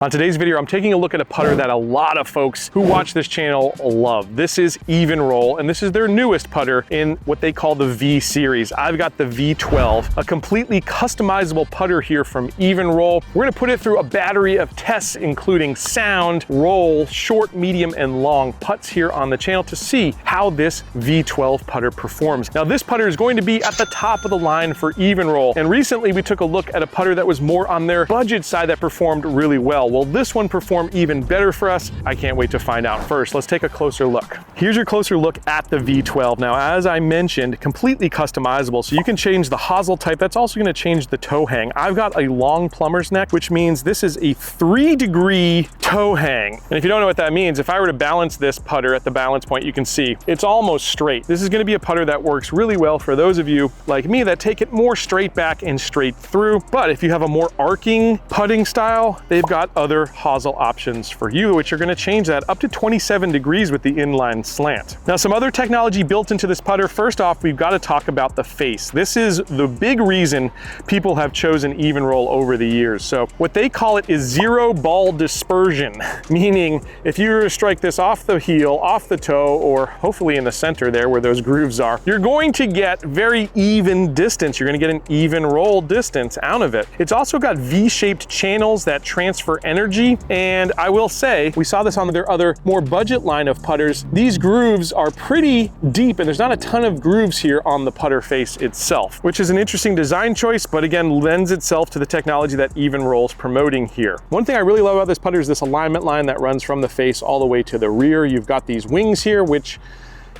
On today's video, I'm taking a look at a putter that a lot of folks who watch this channel love. This is Evnroll, and this is their newest putter in what they call the V series. I've got the V12, a completely customizable putter here from Evnroll. We're gonna put it through a battery of tests, including sound, roll, short, medium, and long putts here on the channel to see how this V12 putter performs. Now, this putter is going to be at the top of the line for Evnroll, and recently we took a look at a putter that was more on their budget side that performed really well. Will this one perform even better for us? I can't wait to find out. First, let's take a closer look. Here's your closer look at the V12. Now, as I mentioned, completely customizable, so you can change the hosel type. That's also gonna change the toe hang. I've got a long plumber's neck, which means this is a 3-degree toe hang. And if you don't know what that means, if I were to balance this putter at the balance point, you can see it's almost straight. This is gonna be a putter that works really well for those of you like me that take it more straight back and straight through. But if you have a more arcing putting style, they've got other hosel options for you, which are going to change that up to 27 degrees with the inline slant. Now, some other technology built into this putter. First off, we've got to talk about the face. This is the big reason people have chosen Evnroll over the years. So what they call it is zero ball dispersion, meaning if you were to strike this off the heel, off the toe, or hopefully in the center there where those grooves are, you're going to get very even distance. You're going to get an even roll distance out of it. It's also got V-shaped channels that transfer energy, and I will say, we saw this on their other more budget line of putters. These grooves are pretty deep, and there's not a ton of grooves here on the putter face itself, which is an interesting design choice, but again, lends itself to the technology that Evnroll's promoting here. One thing I really love about this putter is this alignment line that runs from the face all the way to the rear. You've got these wings here, which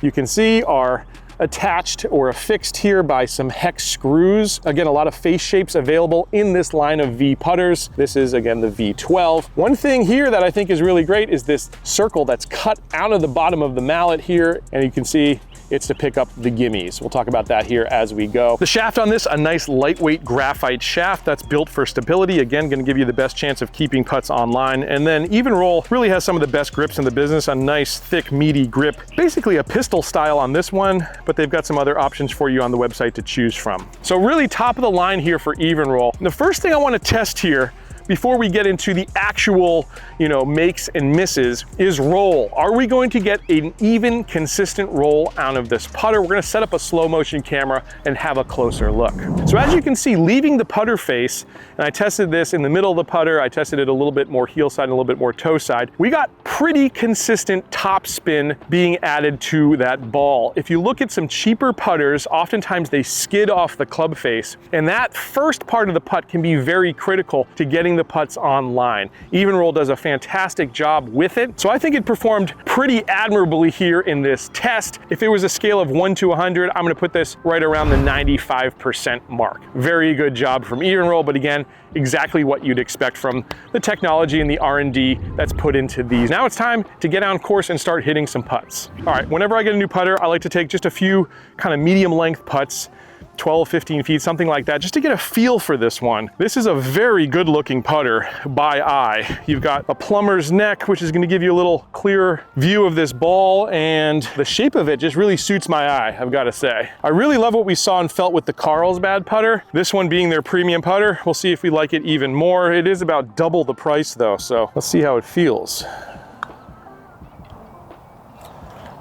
you can see are attached or affixed here by some hex screws. Again, a lot of face shapes available in this line of V putters. This is, again, the V12. One thing here that I think is really great is this circle that's cut out of the bottom of the mallet here, and you can see it's to pick up the gimmies. We'll talk about that here as we go. The shaft on this, a nice lightweight graphite shaft that's built for stability. Again, gonna give you the best chance of keeping putts online. And then Evnroll really has some of the best grips in the business, a nice, thick, meaty grip. Basically a pistol style on this one, but they've got some other options for you on the website to choose from. So really top of the line here for Evnroll. The first thing I wanna test here before we get into the actual, makes and misses, is roll. Are we going to get an even, consistent roll out of this putter? We're gonna set up a slow motion camera and have a closer look. So as you can see, leaving the putter face, and I tested this in the middle of the putter, I tested it a little bit more heel side and a little bit more toe side, we got pretty consistent top spin being added to that ball. If you look at some cheaper putters, oftentimes they skid off the club face, and that first part of the putt can be very critical to getting the putts online. Evnroll does a fantastic job with it. So I think it performed pretty admirably here in this test. If it was a scale of 1 to 100, I'm gonna put this right around the 95% mark. Very good job from Evnroll, but again, exactly what you'd expect from the technology and the R&D that's put into these. Now it's time to get on course and start hitting some putts. All right, whenever I get a new putter, I like to take just a few kind of medium length putts, 12, 15 feet, something like that, just to get a feel for this one. This is a very good looking putter by eye. You've got a plumber's neck, which is gonna give you a little clearer view of this ball, and the shape of it just really suits my eye, I've gotta say. I really love what we saw and felt with the Carlsbad putter. This one being their premium putter. We'll see if we like it even more. It is about double the price though, so let's see how it feels.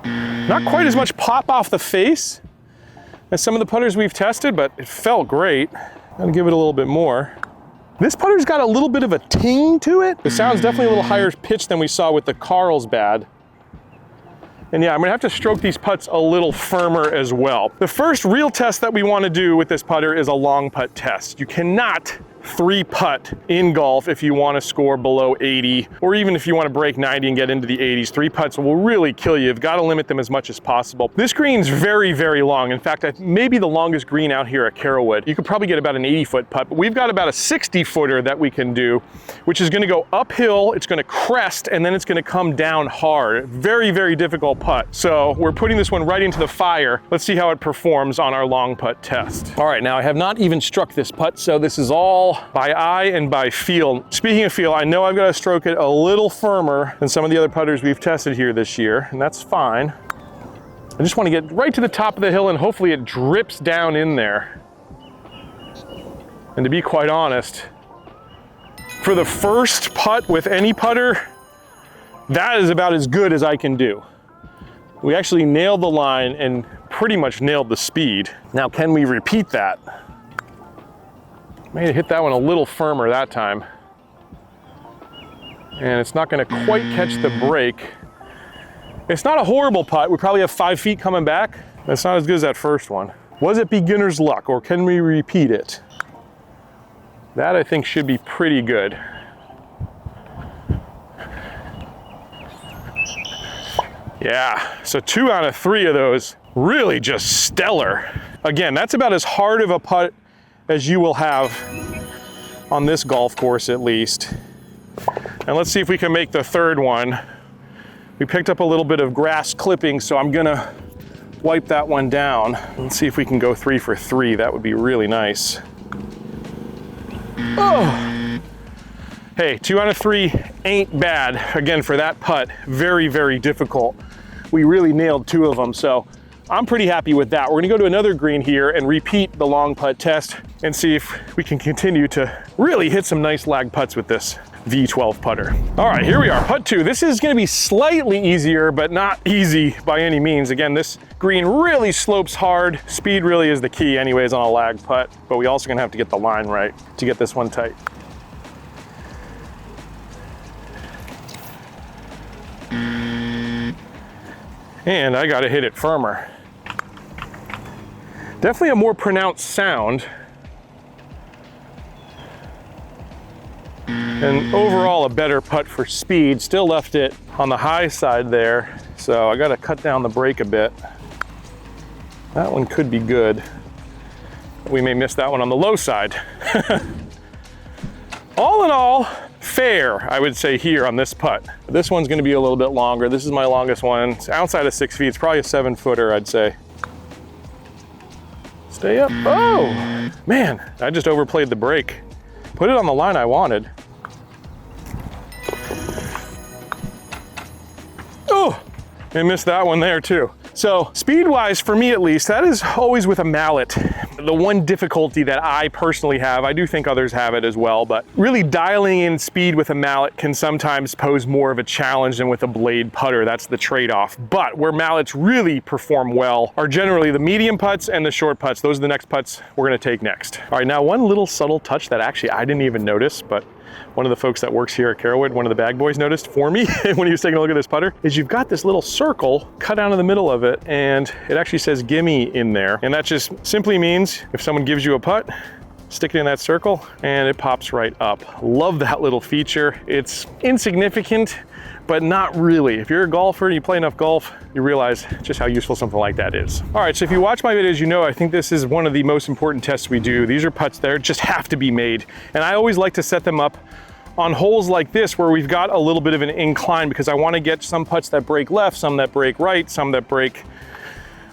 Not quite as much pop off the face as some of the putters we've tested, but it felt great. I'm gonna give it a little bit more. This putter's got a little bit of a ting to it. The sound's definitely a little higher pitched than we saw with the Carlsbad. And yeah, I'm gonna have to stroke these putts a little firmer as well. The first real test that we wanna do with this putter is a long putt test. You cannot 3-putt in golf if you want to score below 80, or even if you want to break 90 and get into the 80s. 3 putts will really kill you. You've got to limit them as much as possible. This green's very, very long. In fact, maybe the longest green out here at Carrollwood. You could probably get about an 80-foot putt, but we've got about a 60-footer that we can do, which is going to go uphill, it's going to crest, and then it's going to come down hard. Very, very difficult putt. So we're putting this one right into the fire. Let's see how it performs on our long putt test. All right, now I have not even struck this putt, so this is all by eye and by feel. Speaking of feel, I know I've got to stroke it a little firmer than some of the other putters we've tested here this year, and that's fine. I just want to get right to the top of the hill and hopefully it drips down in there. And to be quite honest, For the first putt with any putter, that is about as good as I can do. We actually nailed the line and pretty much nailed the speed. Now, can we repeat that? May have hit that one a little firmer that time. And it's not gonna quite catch the break. It's not a horrible putt. We probably have 5 feet coming back. That's not as good as that first one. Was it beginner's luck, or can we repeat it? That I think should be pretty good. Yeah, so 2 out of 3 of those really just stellar. Again, that's about as hard of a putt as you will have on this golf course at least. And let's see if we can make the third one. We picked up a little bit of grass clipping, so I'm gonna wipe that one down. Let's see if we can go 3 for 3. That would be really nice. Oh! Hey, 2 out of 3 ain't bad. Again, for that putt, very, very difficult. We really nailed 2 of them, so I'm pretty happy with that. We're gonna go to another green here and repeat the long putt test and see if we can continue to really hit some nice lag putts with this V12 putter. All right, here we are, putt 2. This is gonna be slightly easier, but not easy by any means. Again, this green really slopes hard. Speed really is the key anyways on a lag putt, but we also gonna have to get the line right to get this one tight. And I gotta hit it firmer. Definitely a more pronounced sound. And overall a better putt for speed. Still left it on the high side there, so I gotta cut down the brake a bit. That one could be good. We may miss that one on the low side. All in all, fair, I would say here on this putt. This one's gonna be a little bit longer. This is my longest one. It's outside of 6 feet. It's probably a 7-footer, I'd say. Stay up. Oh, man, I just overplayed the brake. Put it on the line I wanted. Oh, I missed that one there too. So speed-wise, for me at least, that is always with a mallet. The one difficulty that I personally have, I do think others have it as well, but really dialing in speed with a mallet can sometimes pose more of a challenge than with a blade putter. That's the trade-off. But where mallets really perform well are generally the medium putts and the short putts. Those are the next putts we're gonna take next. All right, now one little subtle touch that actually I didn't even notice, but one of the folks that works here at Carolwood, one of the bag boys noticed for me when he was taking a look at this putter, is you've got this little circle cut down in the middle of it, and it actually says gimme in there. And that just simply means if someone gives you a putt, stick it in that circle and it pops right up. Love that little feature. It's insignificant, but not really. If you're a golfer and you play enough golf, you realize just how useful something like that is. All right, so if you watch my videos, you know I think this is one of the most important tests we do. These are putts that just have to be made. And I always like to set them up on holes like this where we've got a little bit of an incline, because I want to get some putts that break left, some that break right, some that break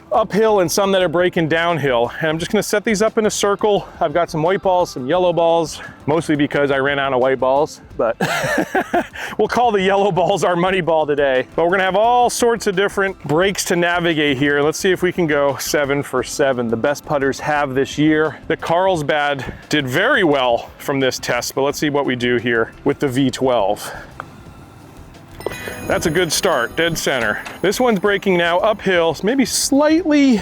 uphill, and some that are breaking downhill. And I'm just going to set these up in a circle. I've got some white balls, some yellow balls, mostly because I ran out of white balls, but we'll call the yellow balls our money ball today. But we're going to have all sorts of different breaks to navigate here. Let's see if we can go 7 for 7. The best putters have this year. The Carlsbad did very well from this test, but let's see what we do here with the V12. That's a good start, dead center. This one's breaking now uphill, so maybe slightly,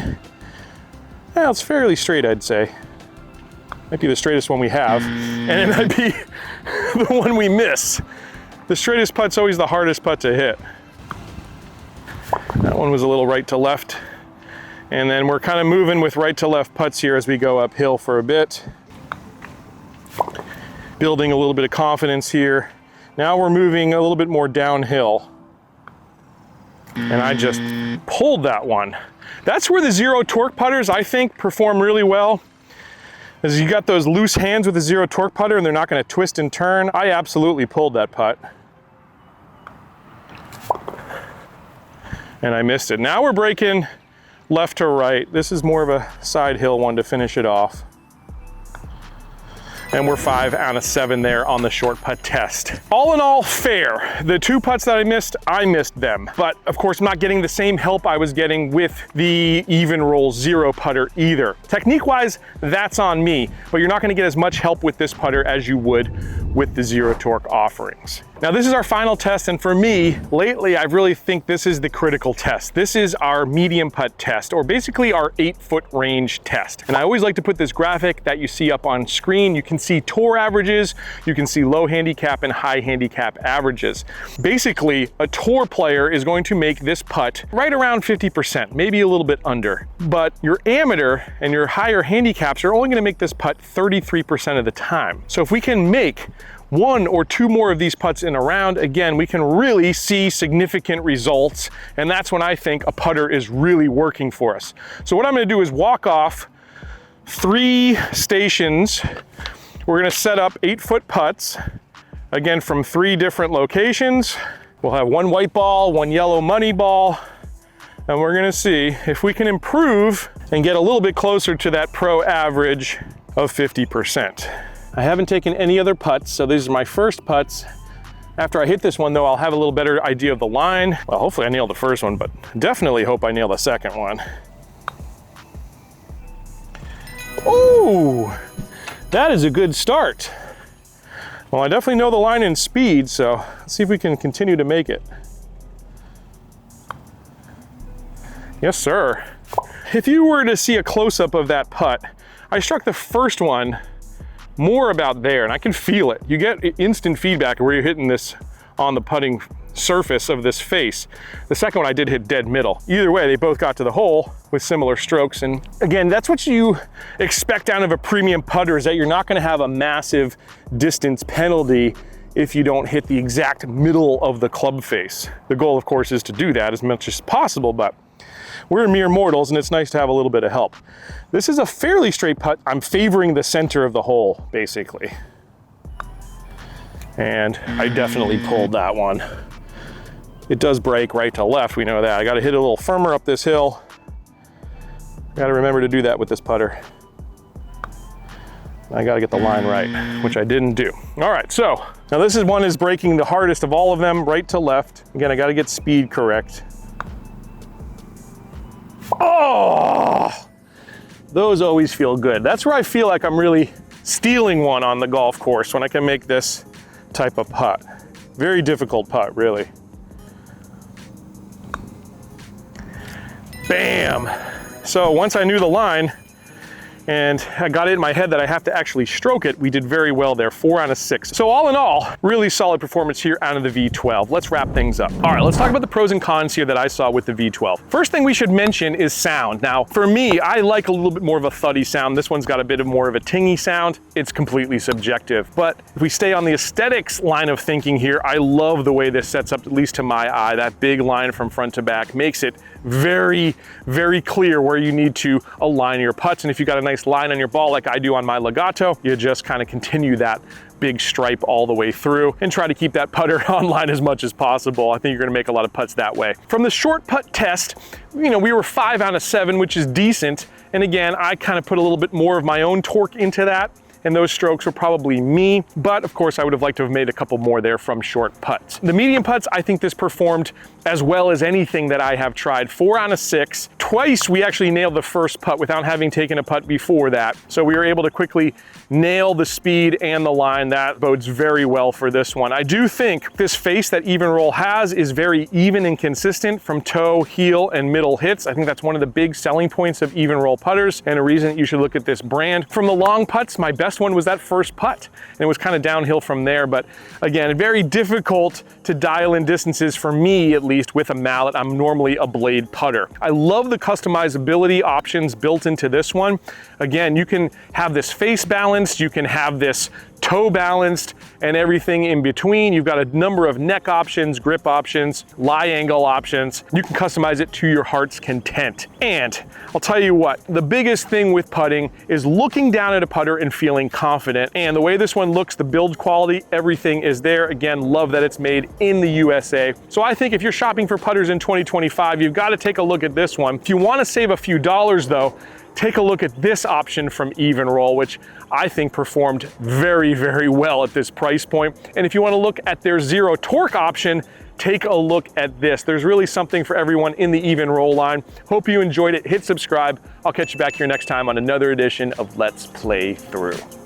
well, it's fairly straight, I'd say. Might be the straightest one we have, and it might be the one we miss. The straightest putt's always the hardest putt to hit. That one was a little right to left, and then we're kind of moving with right to left putts here as we go uphill for a bit. Building a little bit of confidence here. Now we're moving a little bit more downhill. And I just pulled that one. That's where the zero torque putters, I think, perform really well. As you got those loose hands with a zero torque putter and they're not gonna twist and turn. I absolutely pulled that putt. And I missed it. Now we're breaking left to right. This is more of a side hill one to finish it off. And we're 5 out of 7 there on the short putt test. All in all, fair. The 2 putts that I missed them. But of course, I'm not getting the same help I was getting with the Evnroll Zero putter either. Technique-wise, that's on me, but you're not gonna get as much help with this putter as you would with the Zero Torque offerings. Now this is our final test, and for me, lately I really think this is the critical test. This is our medium putt test, or basically our 8-foot range test. And I always like to put this graphic that you see up on screen. You can see tour averages, you can see low handicap and high handicap averages. Basically, a tour player is going to make this putt right around 50%, maybe a little bit under. But your amateur and your higher handicaps are only gonna make this putt 33% of the time. So if we can make 1 or 2 more of these putts in a round, again, we can really see significant results, and that's when I think a putter is really working for us. So what I'm gonna do is walk off 3 stations. We're gonna set up 8-foot putts, again, from 3 different locations. We'll have 1 white ball, 1 yellow money ball, and we're gonna see if we can improve and get a little bit closer to that pro average of 50%. I haven't taken any other putts, so these are my first putts. After I hit this one though, I'll have a little better idea of the line. Well, hopefully I nailed the first one, but definitely hope I nail the second one. Ooh, that is a good start. Well, I definitely know the line and speed, so let's see if we can continue to make it. Yes, sir. If you were to see a close-up of that putt, I struck the first one more about there, and I can feel it. You get instant feedback where you're hitting this on the putting surface of this face. The second one I did hit dead middle. Either way, they both got to the hole with similar strokes, and again, that's what you expect out of a premium putter, is that you're not gonna have a massive distance penalty if you don't hit the exact middle of the club face. The goal, of course, is to do that as much as possible, but we're mere mortals, and it's nice to have a little bit of help. This is a fairly straight putt. I'm favoring the center of the hole, basically. And I definitely pulled that one. It does break right to left, we know that. I gotta hit it a little firmer up this hill. Gotta remember to do that with this putter. I gotta get the line right, which I didn't do. All right, so now this one is breaking the hardest of all of them, right to left. Again, I gotta get speed correct. Oh, those always feel good. That's where I feel like I'm really stealing one on the golf course, when I can make this type of putt. Very difficult putt, really. Bam. So once I knew the line, and I got it in my head that I have to actually stroke it, we did very well there, 4 out of 6. So all in all, really solid performance here out of the V12. Let's wrap things up. All right, let's talk about the pros and cons here that I saw with the V12. First thing we should mention is sound. Now, for me, I like a little bit more of a thuddy sound. This one's got a bit of more of a tingy sound. It's completely subjective. But if we stay on the aesthetics line of thinking here, I love the way this sets up, at least to my eye. That big line from front to back makes it very, very clear where you need to align your putts. And if you got a nice line on your ball like I do on my Legato, you just kind of continue that big stripe all the way through and try to keep that putter on line as much as possible. I think you're gonna make a lot of putts that way. From the short putt test, you know, we were 5 out of 7, which is decent. And again, I kind of put a little bit more of my own torque into that, and those strokes were probably me, but of course I would have liked to have made a couple more there from short putts. The medium putts, I think this performed as well as anything that I have tried. 4 out of 6. Twice we actually nailed the first putt without having taken a putt before that. So we were able to quickly nail the speed and the line. That bodes very well for this one. I do think this face that Evnroll has is very even and consistent from toe, heel, and middle hits. I think that's one of the big selling points of Evnroll putters, and a reason that you should look at this brand. From the long putts, my best one was that first putt, and it was kind of downhill from there. But again, very difficult to dial in distances for me, at least, with a mallet. I'm normally a blade putter. I love the customizability options built into this one. Again, you can have this face balanced, you can have this toe balanced, and everything in between. You've got a number of neck options, grip options, lie angle options. You can customize it to your heart's content. And I'll tell you what, the biggest thing with putting is looking down at a putter and feeling confident. And the way this one looks, the build quality, everything is there. Again, love that it's made in the USA. So I think if you're shopping for putters in 2025, you've got to take a look at this one. If you want to save a few dollars though, take a look at this option from Evnroll, which I think performed very, very well at this price point. And if you want to look at their zero torque option, take a look at this. There's really something for everyone in the Evnroll line. Hope you enjoyed it. Hit subscribe. I'll catch you back here next time on another edition of Let's Play Through.